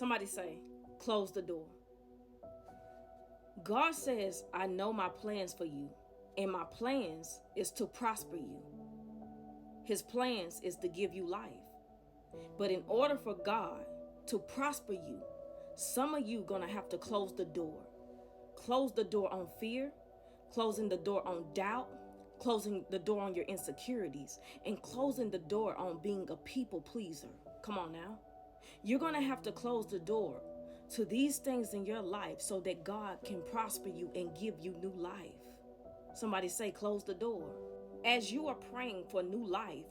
Somebody say, close the door. God says, I know my plans for you, and my plans is to prosper you. His plans is to give you life. But in order for God to prosper you, some of you gonna have to close the door. Close the door on fear, closing the door on doubt, closing the door on your insecurities, and closing the door on being a people pleaser. Come on now. You're gonna have to close the door to these things in your life so that God can prosper you and give you new life. Somebody say, close the door. As you are praying for new life,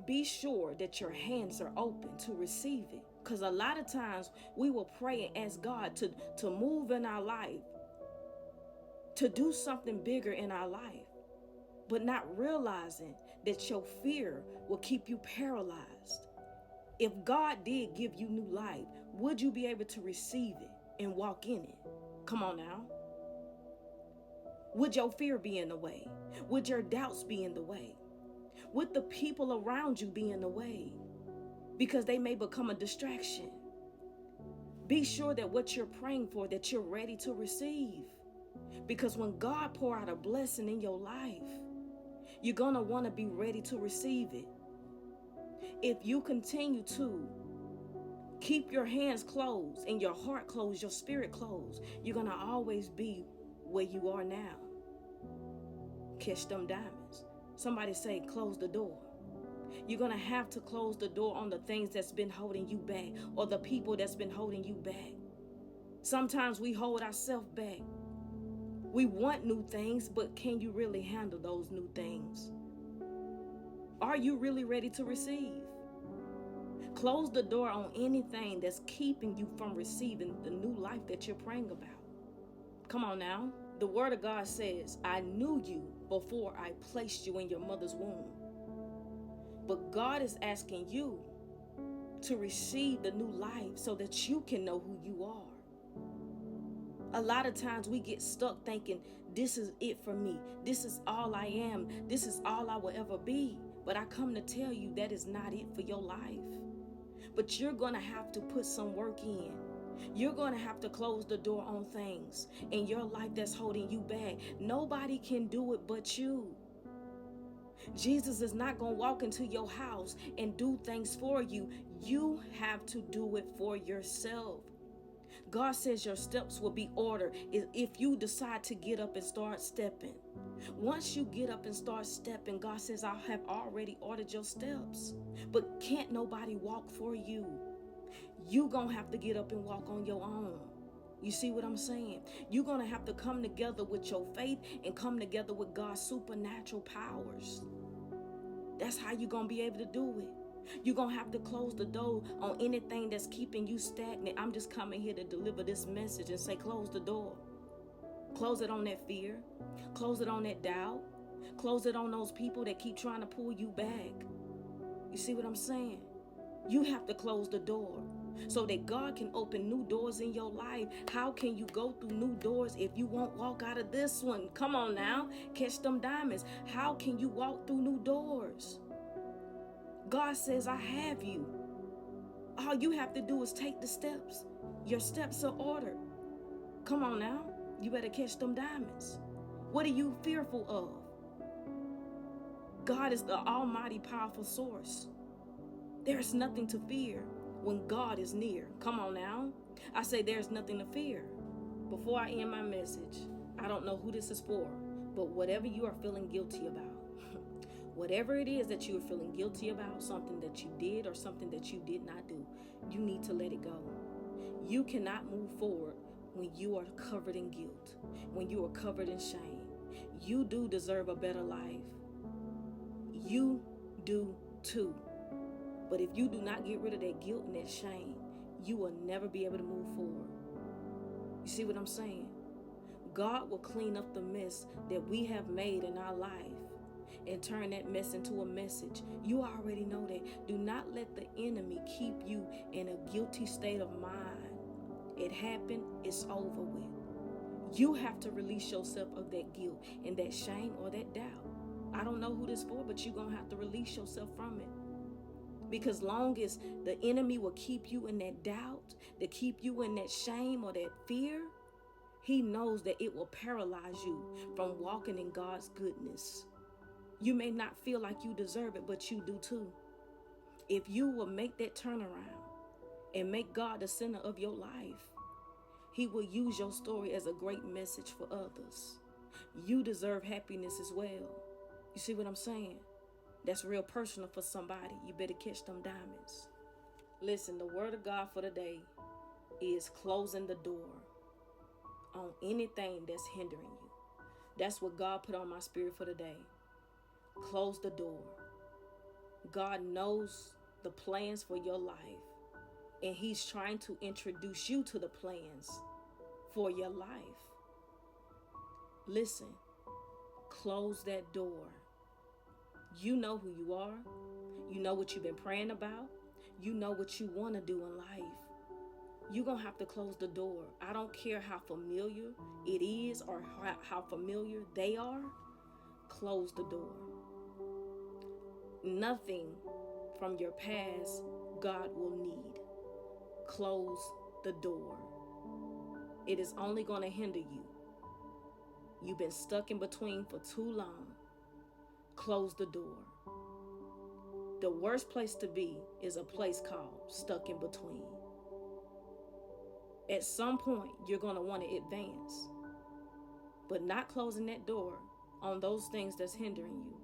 be sure that your hands are open to receive it. Because a lot of times we will pray and ask God to move in our life, to do something bigger in our life, but not realizing that your fear will keep you paralyzed. If God did give you new life, would you be able to receive it and walk in it? Come on now. Would your fear be in the way? Would your doubts be in the way? Would the people around you be in the way? Because they may become a distraction. Be sure that what you're praying for, that you're ready to receive. Because when God pour out a blessing in your life, you're going to want to be ready to receive it. If you continue to keep your hands closed and your heart closed, your spirit closed, you're going to always be where you are now. Catch them diamonds. Somebody say, close the door. You're going to have to close the door on the things that's been holding you back, or the people that's been holding you back. Sometimes we hold ourselves back. We want new things, but can you really handle those new things? Are you really ready to receive? Close the door on anything that's keeping you from receiving the new life that you're praying about. Come on now. The word of God says, I knew you before I placed you in your mother's womb. But God is asking you to receive the new life so that you can know who you are. A lot of times we get stuck thinking, this is it for me. This is all I am. This is all I will ever be. But I come to tell you that is not it for your life. But you're going to have to put some work in. You're going to have to close the door on things in your life that's holding you back. Nobody can do it but you. Jesus is not going to walk into your house and do things for you. You have to do it for yourself. God says your steps will be ordered if you decide to get up and start stepping. Once you get up and start stepping, God says, I have already ordered your steps. But can't nobody walk for you. You gonna have to get up and walk on your own. You see what I'm saying? You're gonna have to come together with your faith and come together with God's supernatural powers. That's how you're gonna be able to do it. You're going to have to close the door on anything that's keeping you stagnant. I'm just coming here to deliver this message and say, close the door. Close it on that fear. Close it on that doubt. Close it on those people that keep trying to pull you back. You see what I'm saying? You have to close the door so that God can open new doors in your life. How can you go through new doors if you won't walk out of this one? Come on now. Catch them diamonds. How can you walk through new doors? God says, I have you. All you have to do is take the steps. Your steps are ordered. Come on now. You better catch them diamonds. What are you fearful of? God is the almighty powerful source. There's nothing to fear when God is near. Come on now. I say there's nothing to fear. Before I end my message, I don't know who this is for, but whatever you are feeling guilty about, whatever it is that you are feeling guilty about, something that you did or something that you did not do, you need to let it go. You cannot move forward when you are covered in guilt, when you are covered in shame. You do deserve a better life. You do too. But if you do not get rid of that guilt and that shame, you will never be able to move forward. You see what I'm saying? God will clean up the mess that we have made in our life and turn that mess into a message. You already know that. Do not let the enemy keep you in a guilty state of mind. It happened, it's over with. You have to release yourself of that guilt and that shame or that doubt. I don't know who this for, but you're going to have to release yourself from it. Because long as the enemy will keep you in that doubt, to keep you in that shame or that fear, he knows that it will paralyze you from walking in God's goodness. You may not feel like you deserve it, but you do too. If you will make that turnaround and make God the center of your life, he will use your story as a great message for others. You deserve happiness as well. You see what I'm saying? That's real personal for somebody. You better catch them diamonds. Listen, the word of God for today is closing the door on anything that's hindering you. That's what God put on my spirit for today. Close the door. God knows the plans for your life, and he's trying to introduce you to the plans for your life. Listen, close that door. You know who you are. You know what you've been praying about. You know what you want to do in life. You're going to have to close the door. I don't care how familiar it is or how familiar they are. Close the door. Nothing from your past God will need. Close the door. It is only going to hinder you. You've been stuck in between for too long. Close the door. The worst place to be is a place called stuck in between. At some point, you're going to want to advance. But not closing that door on those things that's hindering you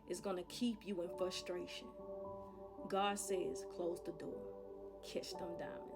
is going to keep you in frustration. God says, close the door. Catch them diamonds.